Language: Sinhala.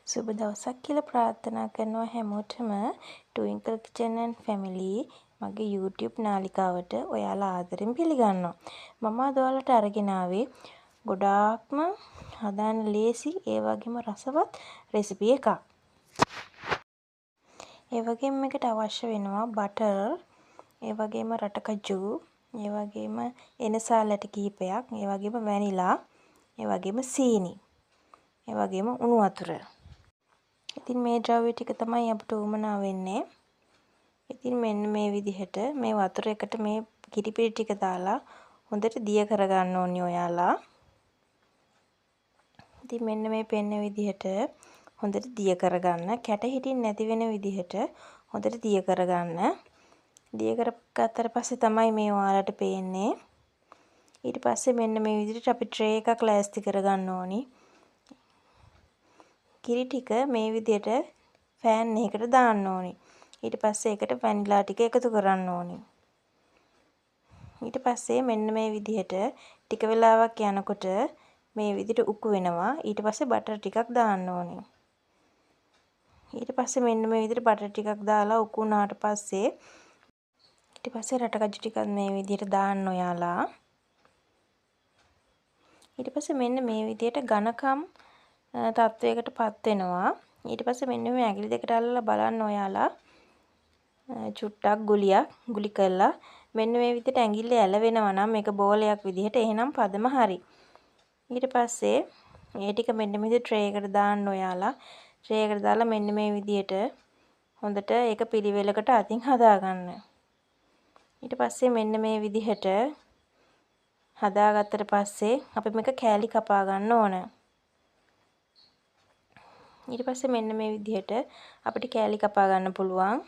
සුබ දවසක් කියලා ප්‍රාර්ථනා කරනවා හැමෝටම. ට්වින්කල් කිචන් ඇන්ඩ් ෆැමිලි මගේ YouTube නාලිකාවට ඔයාලා ආදරෙන් පිළිගන්නවා. මම අද ඔයාලට අරගෙන ආවේ ගොඩාක්ම හදාන්න ලේසි ඒ වගේම රසවත් රෙසිපි එකක්. ඒ වගේම මේකට අවශ්‍ය වෙනවා බටර්, ඒ වගේම රටකජු, ඒ වගේම එනසාල් ඇට කිහිපයක්, ඒ වගේම වැනිලා, ඒ වගේම සීනි, ඒ වගේම උණු වතුර. ඉතින් මේ ද්‍රව්‍ය ටික තමයි අපිට උවමනා වෙන්නේ. ඉතින් මෙන්න මේ විදිහට මේ වතුර එකට මේ කිරිපිටි ටික දාලා හොඳට දිය කරගන්න ඕනි ඔයාලා. ඉතින් මෙන්න මේ පෙන්න විදිහට හොඳට දිය කරගන්න. කැට හිටින් නැති වෙන විදිහට හොඳට දිය කරගන්න. දිය කරගත්තට පස්සේ තමයි මේ ඔයාලට පේන්නේ. ඊට පස්සේ මෙන්න මේ විදිහට අපි ට්‍රේ එකක් ලෑස්ති කරගන්න ඕනි. කිරි ටික මේ විදිහට ෆෑන් එකකට දාන්න ඕනි. ඊට පස්සේ ඒකට වැනිලා ටික එකතු කරන්න ඕනි. ඊට පස්සේ මෙන්න මේ විදිහට ටික වෙලාවක් යනකොට මේ විදිහට උකු වෙනවා. ඊට පස්සේ බටර් ටිකක් දාන්න ඕනි. ඊට පස්සේ මෙන්න මේ විදිහට බටර් ටිකක් දාලා උකු වුණාට පස්සේ ඊට පස්සේ රටකජු ටිකක් මේ විදිහට දාන්න ඔයාලා. ඊට පස්සේ මෙන්න මේ විදිහට ඝනකම් තත්වයකටපත් වෙනවා. ඊට පස්සේ මෙන්න මේ ඇඟිලි දෙකට අල්ලලා බලන්න ඔයාලා. චුට්ටක් ගුලි කරලා මෙන්න මේ විදිහට ඇඟිල්ල ඇලවෙනවා නම් මේක බෝලයක් විදිහට එහෙනම් පදම හරි. ඊට පස්සේ මේ ටික මෙන්න මේ විදිහට ට්‍රේ එකට දාන්න ඔයාලා. ට්‍රේ එකට දාලා මෙන්න මේ විදිහට හොඳට ඒක පිළිවෙලකට අතින් හදාගන්න. ඊට පස්සේ මෙන්න මේ විදිහට හදාගත්තට පස්සේ අපි මේක කෑලි කපා ගන්න ඕන. ඊට පස්සේ මෙන්න මේ විදිහට අපිට කෑලි කපා ගන්න පුළුවන්.